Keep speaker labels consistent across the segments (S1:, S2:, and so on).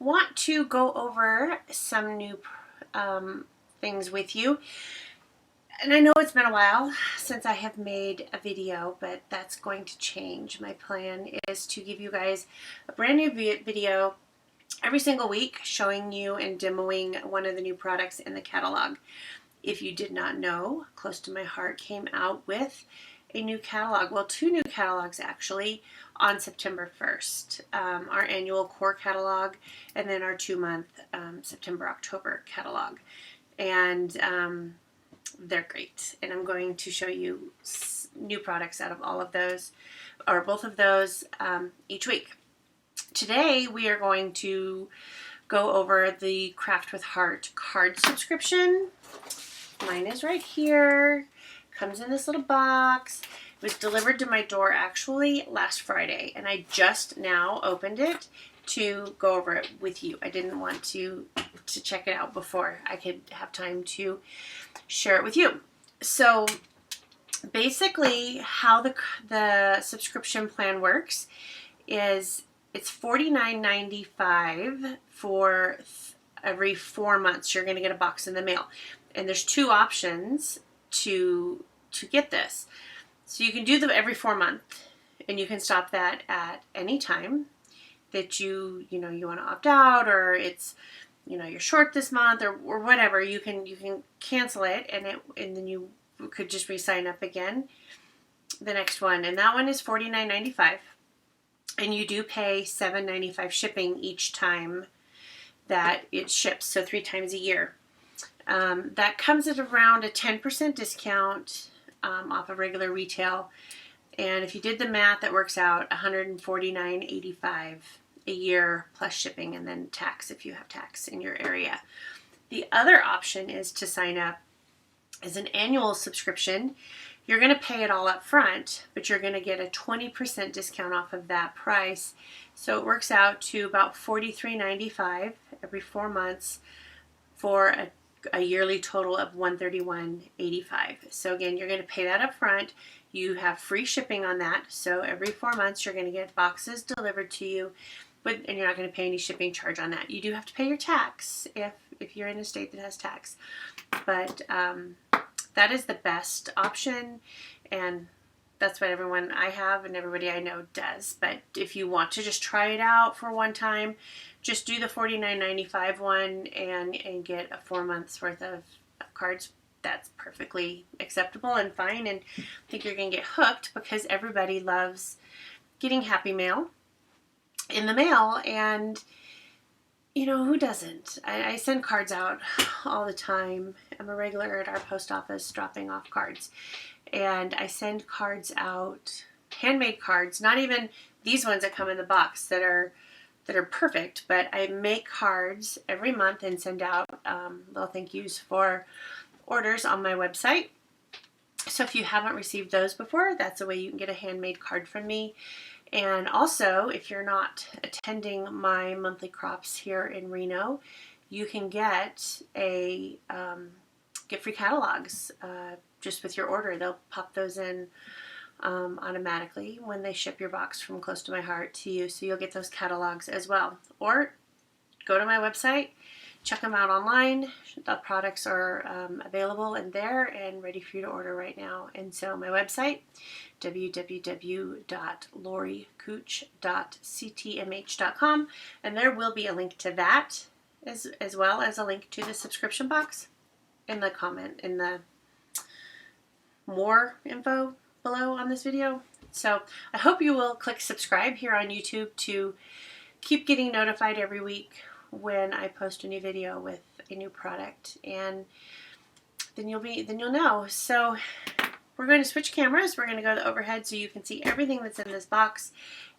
S1: want to go over some new things with you. And I know it's been a while since I have made a video, but that's going to change. My plan is to give you guys a brand new video every single week showing you and demoing one of the new products in the catalog. If you did not know, Close to My Heart came out with a new catalog. Well, two new catalogs actually on September 1st. Our annual core catalog and then our 2-month September-October catalog. And they're great. And I'm going to show you new products out of all of those, or both of those, each week. Today we are going to go over the Craft with Heart card subscription. Mine is right here. Comes in this little box. It was delivered to my door actually last Friday, and I just now opened it to go over it with you. I didn't want to check it out before I could have time to share it with you. So basically how the subscription plan works is it's $49.95 for every 4 months. You're going to get a box in the mail. And there's two options to get this. So you can do them every 4 months, and you can stop that at any time that you want to opt out, or it's you're short this month, or whatever. You can cancel it, and then you could just re-sign up again the next one. And that one is $49.95, and you do pay $7.95 shipping each time that it ships, so 3 times a year. That comes at around a 10% discount off of regular retail, and if you did the math, that works out $149.85 a year plus shipping and then tax if you have tax in your area. The other option is to sign up as an annual subscription. You're going to pay it all up front, but you're going to get a 20% discount off of that price. So it works out to about $43.95 every 4 months for a yearly total of $131.85. So again, you're going to pay that up front. You have free shipping on that. So every 4 months, you're going to get boxes delivered to you, and you're not going to pay any shipping charge on that. You do have to pay your tax if you're in a state that has tax. But that is the best option, and that's what everyone I have and everybody I know does. But if you want to just try it out for one time, just do the $49.95 one and get a 4 months worth of cards. That's perfectly acceptable and fine, and I think you're going to get hooked because everybody loves getting Happy Mail in the mail, and who doesn't? I send cards out all the time. I'm a regular at our post office dropping off cards, and I send cards out, handmade cards, not even these ones that come in the box that are perfect, but I make cards every month and send out little thank yous for orders on my website. So if you haven't received those before, that's a way you can get a handmade card from me. And also, if you're not attending my monthly crops here in Reno, you can get free catalogs just with your order. They'll pop those in automatically when they ship your box from Close to My Heart to you, so you'll get those catalogs as well. Or go to my website, check them out online. The products are available in there and ready for you to order right now. And so my website, www.loricooch.ctmh.com, and there will be a link to that as well as a link to the subscription box in the comment, in the more info below on this video. So I hope you will click subscribe here on YouTube to keep getting notified every week when I post a new video with a new product, and then you'll know. So we're going to switch cameras. We're going to go to the overhead so you can see everything that's in this box,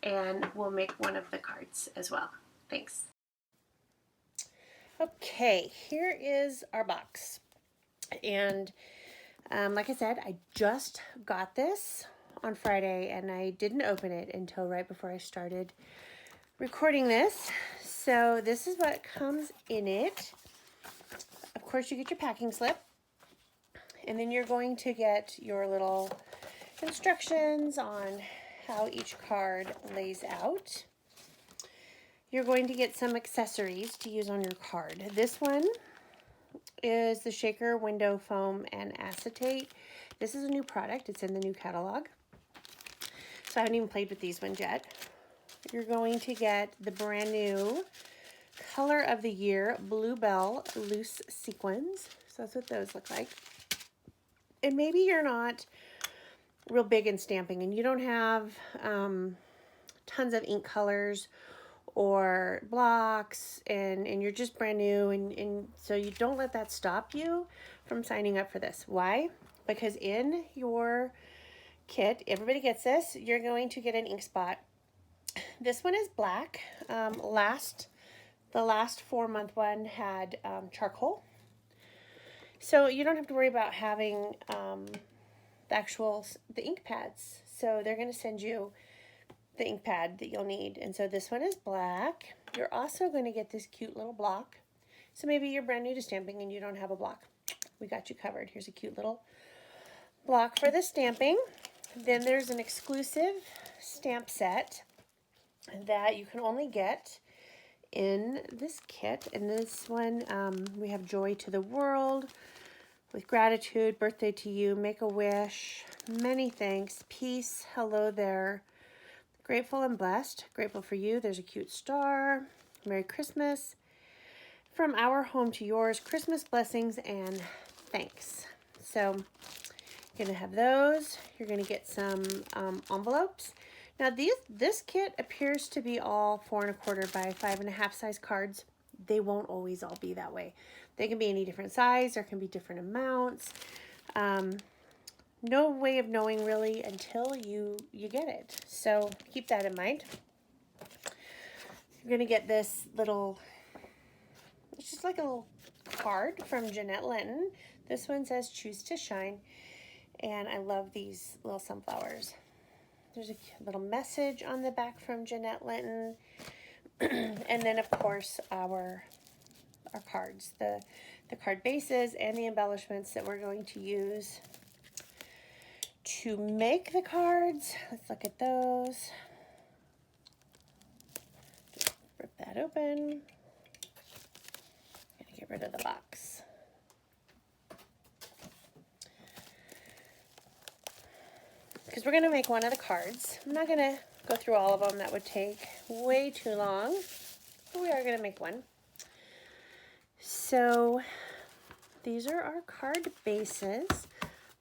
S1: and we'll make one of the cards as well. Thanks. Okay, here is our box, and like I said, I just got this on Friday, and I didn't open it until right before I started recording this. So this is what comes in it. Of course, you get your packing slip, and then you're going to get your little instructions on how each card lays out. you're going to get some accessories to use on your card. This one is the shaker, window foam, and acetate. This is a new product. It's in the new catalog. So I haven't even played with these ones yet. You're going to get the brand new Color of the Year Bluebell Loose Sequins. So that's what those look like. And maybe you're not real big in stamping and you don't have tons of ink colors or blocks, and you're just brand new, and so you don't let that stop you from signing up for this. Why? Because in your kit, everybody gets this, you're going to get an ink spot. This one is black. The last 4-month one had charcoal, so you don't have to worry about having the ink pads. So they're going to send you the ink pad that you'll need. And so this one is black. You're also going to get this cute little block. So maybe you're brand new to stamping and you don't have a block. We got you covered. Here's a cute little block for the stamping. Then there's an exclusive stamp set that you can only get in this kit. In this one, we have Joy to the World, with gratitude, birthday to you, make a wish, many thanks, peace, hello there, grateful and blessed, grateful for you, there's a cute star, Merry Christmas, from our home to yours, Christmas blessings and thanks. So you're going to have those. You're going to get some envelopes. Now this kit appears to be all 4 1/4 by 5 1/2 size cards. They won't always all be that way. They can be any different size. There can be different amounts. No way of knowing really until you get it. So keep that in mind. You're going to get this little, it's just like a little card from Jeanette Linton. This one says choose to shine. And I love these little sunflowers. There's a little message on the back from Jeanette Linton. And then of course our cards, the card bases and the embellishments that we're going to use to make the cards. Let's look at those. Just rip that open. Gonna get rid of the box. Because we're gonna make one of the cards. I'm not gonna go through all of them. That would take way too long. But we are gonna make one. So these are our card bases.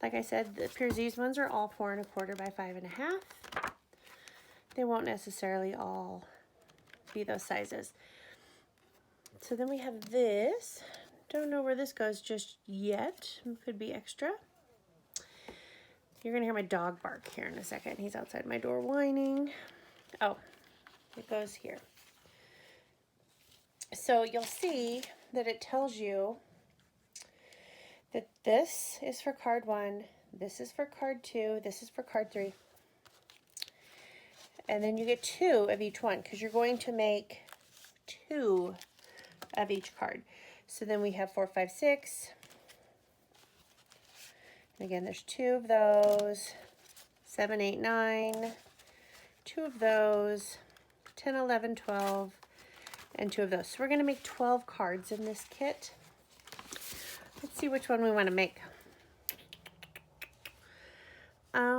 S1: Like I said, it appears these ones are all 4 1/4 by 5 1/2. They won't necessarily all be those sizes. So then we have this. Don't know where this goes just yet. It could be extra. You're gonna hear my dog bark here in a second. He's outside my door whining. Oh, it goes here. So you'll see that it tells you that this is for card 1, this is for card 2, this is for card 3. And then you get 2 of each one because you're going to make 2 of each card. So then we have 4, 5, 6. And again, there's 2 of those, 7, 8, 9, 2 of those, 10, 11, 12, and 2 of those. So we're going to make 12 cards in this kit. Let's see which one we want to make. I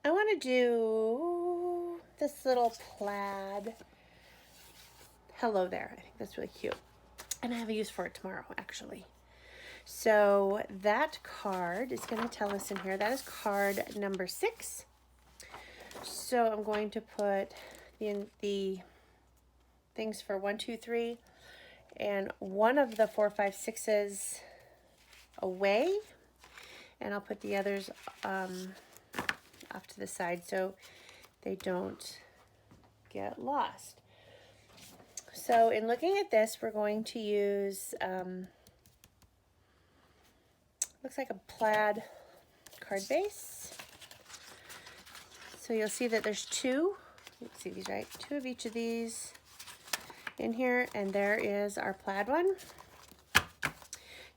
S1: want to do this little plaid. Hello there. I think that's really cute. And I have a use for it tomorrow, actually. So that card is going to tell us in here, that is card number 6. So I'm going to put the things for 1, 2, 3, and one of the 4, 5, 6s away, and I'll put the others off to the side so they don't get lost. So in looking at this, we're going to use looks like a plaid card base. So you'll see that there's 2. Let's see these right. 2 of each of these in here, and there is our plaid one.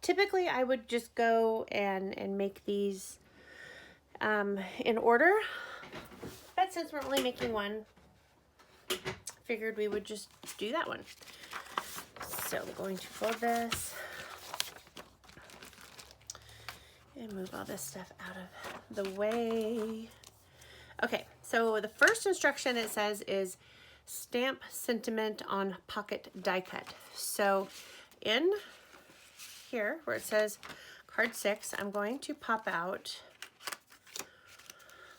S1: Typically I would just go and make these in order. But since we're only making one, figured we would just do that one. So I'm going to fold this and move all this stuff out of the way. Okay, so the first instruction it says is stamp sentiment on pocket die cut. So in here where it says card 6, I'm going to pop out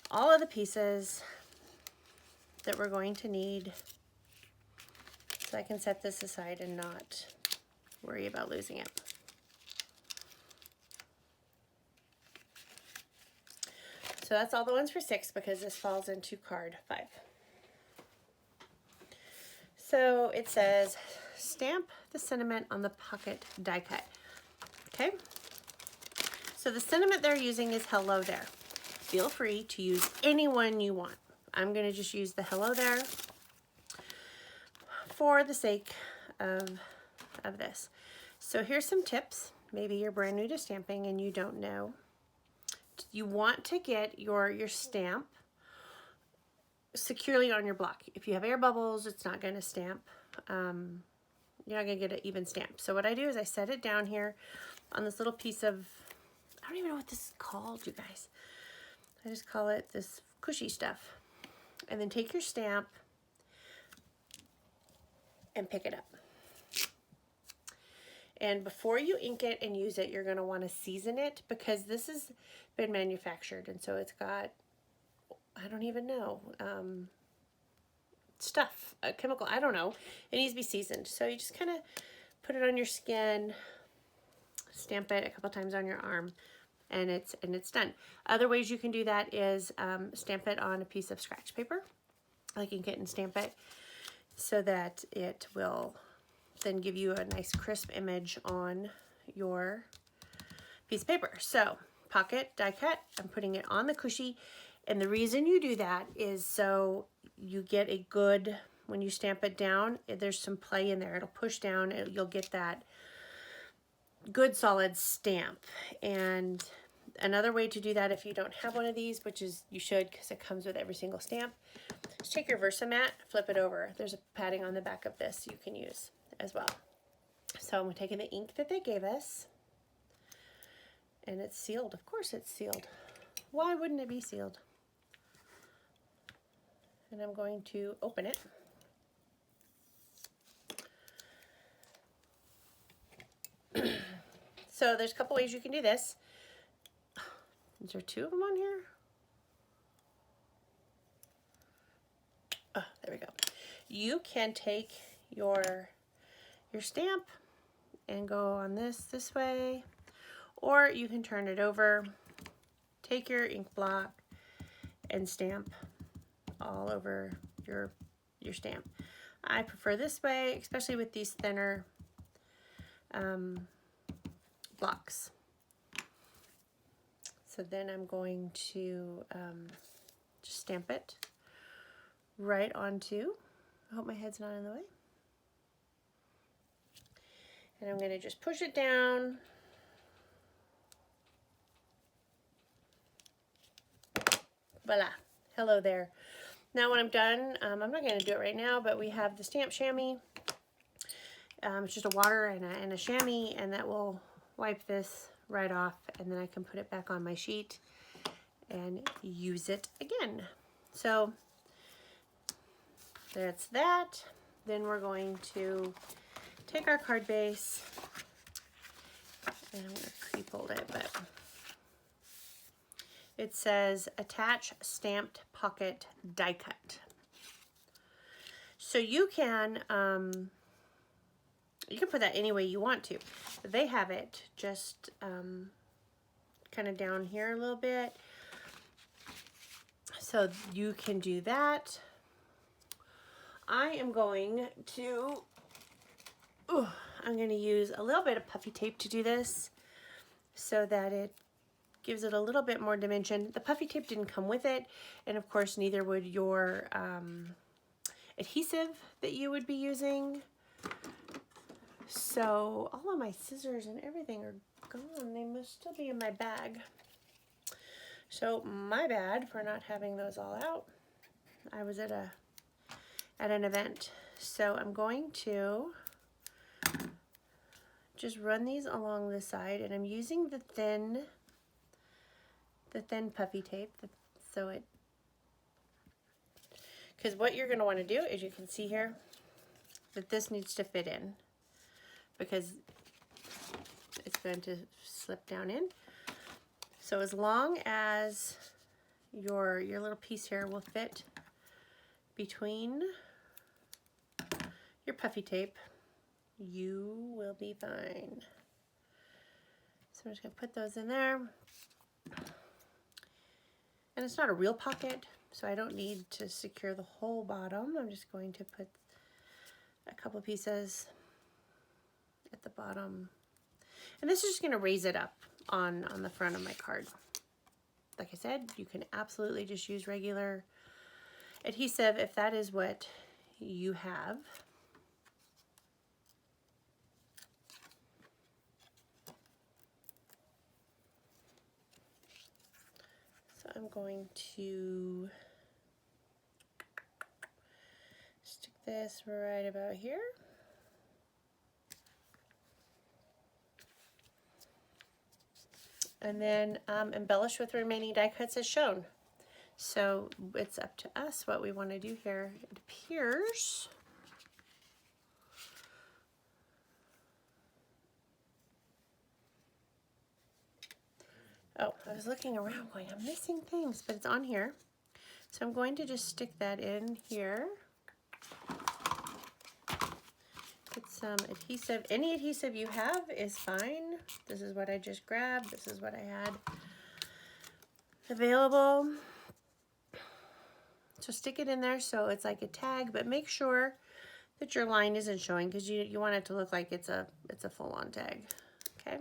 S1: all of the pieces that we're going to need so I can set this aside and not worry about losing it. So that's all the ones for 6 because this falls into card 5. So it says stamp the sentiment on the pocket die cut. Okay, so the sentiment they're using is hello there. Feel free to use any one you want. I'm going to just use the hello there for the sake of this. So here's some tips. Maybe you're brand new to stamping and you don't know. You want to get your stamp securely on your block. If you have air bubbles, it's not going to stamp. You're not going to get an even stamp. So what I do is I set it down here on this little piece of, I don't even know what this is called, you guys. I just call it this cushy stuff. And then take your stamp and pick it up. And before you ink it and use it, you're going to want to season it because this has been manufactured. And so it's got, I don't even know, stuff, a chemical, I don't know. It needs to be seasoned. So you just kind of put it on your skin, stamp it a couple times on your arm, and it's done. Other ways you can do that is stamp it on a piece of scratch paper, like ink it and stamp it, so that it will then give you a nice crisp image on your piece of paper. So pocket die cut, I'm putting it on the cushy, and the reason you do that is so you get a good, when you stamp it down, there's some play in there. It'll push down, you'll get that good solid stamp. And another way to do that if you don't have one of these, which is you should because it comes with every single stamp, is take your Versamat, flip it over. There's a padding on the back of this you can use as well. So I'm taking the ink that they gave us, and it's sealed. Of course it's sealed. Why wouldn't it be sealed? And I'm going to open it. So there's a couple ways you can do this. Is there 2 of them on here? Oh, there we go. You can take your stamp and go on this way, or you can turn it over, take your ink block and stamp all over your stamp. I prefer this way, especially with these thinner blocks. So then I'm going to just stamp it right onto, I hope my head's not in the way. And I'm going to just push it down. Voila, hello there. Now when I'm done, I'm not going to do it right now, but we have the stamp chamois. It's just a water and a chamois, and that will wipe this right off, and then I can put it back on my sheet and use it again. So that's that. Then we're going to take our card base, and I'm going to pre-fold it, but it says attach stamped pocket die cut. So you can put that any way you want to. They have it just kind of down here a little bit, so you can do that. I am going to I'm going to use a little bit of puffy tape to do this so that it gives it a little bit more dimension. The puffy tape didn't come with it, and of course neither would your adhesive that you would be using. So all of my scissors and everything are gone. They must still be in my bag. So my bad for not having those all out. I was at an event. So I'm going to just run these along the side, and I'm using the thin puffy tape, so it, because what you're going to want to do is, you can see here that this needs to fit in, because it's going to slip down in. So as long as your little piece here will fit between your puffy tape, you will be fine. So I'm just going to put those in there. And it's not a real pocket, so I don't need to secure the whole bottom. I'm just going to put a couple pieces at the bottom. And this is just going to raise it up on the front of my card. Like I said, you can absolutely just use regular adhesive if that is what you have. So I'm going to stick this right about here. And then embellish with remaining die cuts as shown. So it's up to us what we want to do here. It appears oh, I was looking around going, I'm missing things, but it's on here. So I'm going to just stick that in here. Put some adhesive. Any adhesive you have is fine. This is what I just grabbed. This is what I had available. So stick it in there so it's like a tag, but make sure that your line isn't showing, because you want it to look like it's a full-on tag. Okay.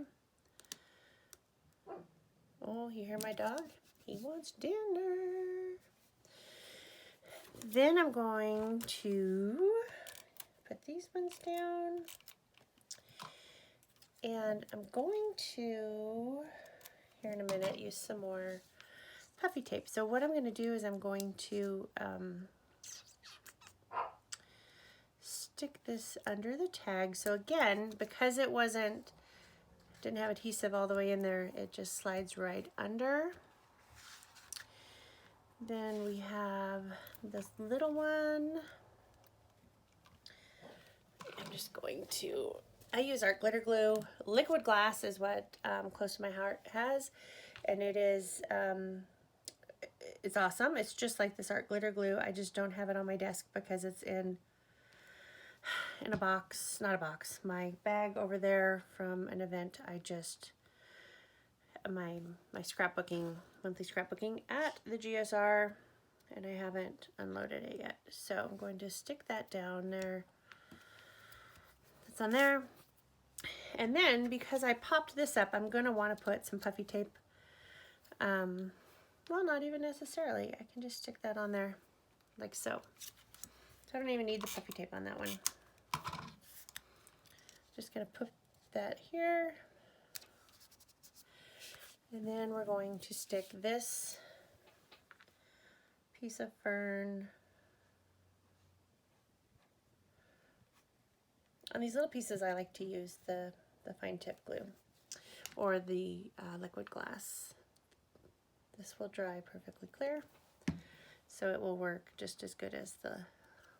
S1: Oh, you hear my dog? He wants dinner. Then I'm going to put these ones down, and I'm going to, here in a minute, use some more puffy tape. So what I'm going to do is I'm going to stick this under the tag. So again, because it didn't have adhesive all the way in there, it just slides right under. Then we have this little one. I'm just going to, I use art glitter glue. Liquid glass is what Close to My Heart has, and it is, it's awesome. It's just like this art glitter glue. I just don't have it on my desk because it's in a box, not a box, my bag over there from an event. I just, my scrapbooking, monthly scrapbooking at the GSR, and I haven't unloaded it yet. So I'm going to stick that down there. That's on there. And then, because I popped this up, I'm going to want to put some puffy tape. Well, not even necessarily. I can just stick that on there like so. So I don't even need the puffy tape on that one. Just going to put that here. And then we're going to stick this piece of fern on these little pieces. I like to use the fine tip glue or the liquid glass. This will dry perfectly clear, so it will work just as good as the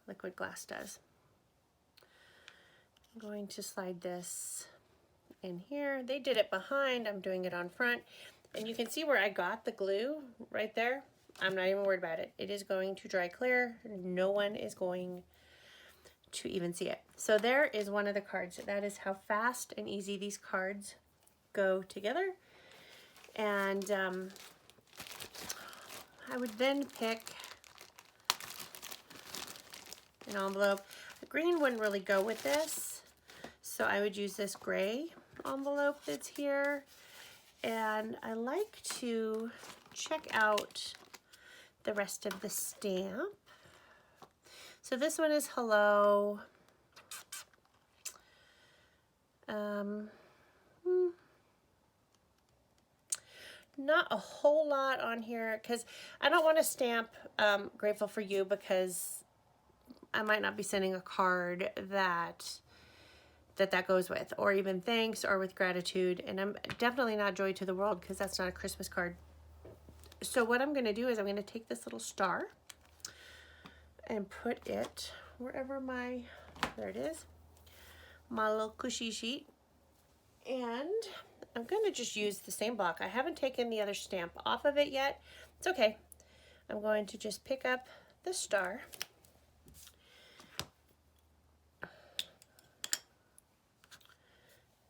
S1: liquid glass does. I'm going to slide this in here. They did it behind, I'm doing it on front, and you can see where I got the glue right there. I'm not even worried about it. It is going to dry clear. No one is going to even see it. So there is one of the cards. That is how fast and easy these cards go together. And I would then pick an envelope. The green wouldn't really go with this, so I would use this gray envelope that's here. And I like to check out the rest of the stamp. So this one is hello. not a whole lot on here because I don't want to stamp grateful for you, because I might not be sending a card that goes with, or even thanks, or with gratitude. And I'm definitely not joy to the world, because that's not a Christmas card. So what I'm going to do is I'm going to take this little star and put it wherever there it is, my little cushy sheet. And I'm going to just use the same block. I haven't taken the other stamp off of it yet. It's okay. I'm going to just pick up the star.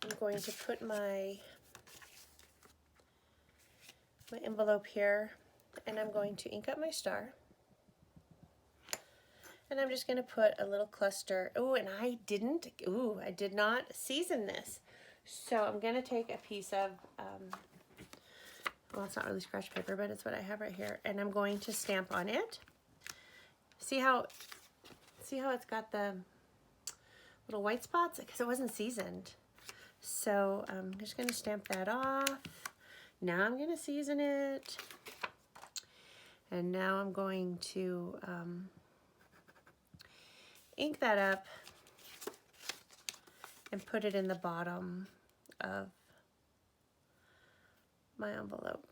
S1: I'm going to put my envelope here, and I'm going to ink up my star. And I'm just going to put a little cluster. Oh, and I did not season this. So I'm going to take a piece of, well, it's not really scratch paper, but it's what I have right here. And I'm going to stamp on it. See how it's got the little white spots? Because it wasn't seasoned. So I'm just going to stamp that off. Now I'm going to season it. And now I'm going to ink that up and put it in the bottom of my envelope.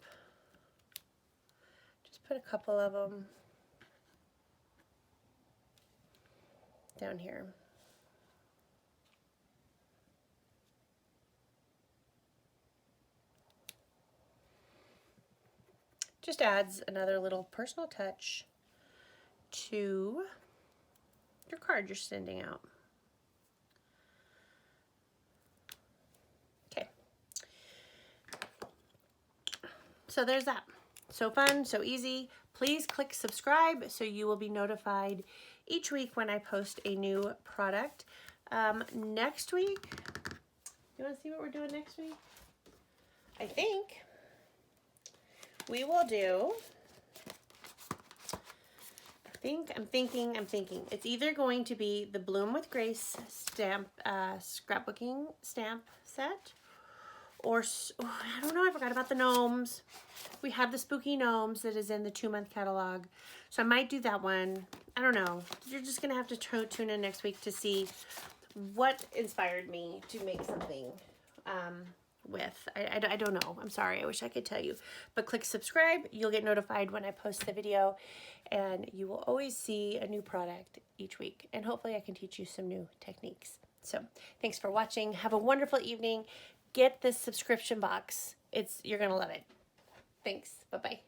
S1: Just put a couple of them down here. Just adds another little personal touch to your card you're sending out. Okay. So there's that. So fun, so easy. Please click subscribe so you will be notified each week when I post a new product. Next week, you want to see what we're doing next week? I think we will do, I'm thinking. It's either going to be the Bloom with Grace stamp, scrapbooking stamp set, or, I don't know, I forgot about the gnomes. We have the spooky gnomes that is in the 2-month catalog. So I might do that one. I don't know. You're just going to have to tune in next week to see what inspired me to make something with. I don't know. I'm sorry. I wish I could tell you. But click subscribe. You'll get notified when I post the video. And you will always see a new product each week. And hopefully I can teach you some new techniques. So thanks for watching. Have a wonderful evening. Get this subscription box. You're going to love it. Thanks. Bye-bye.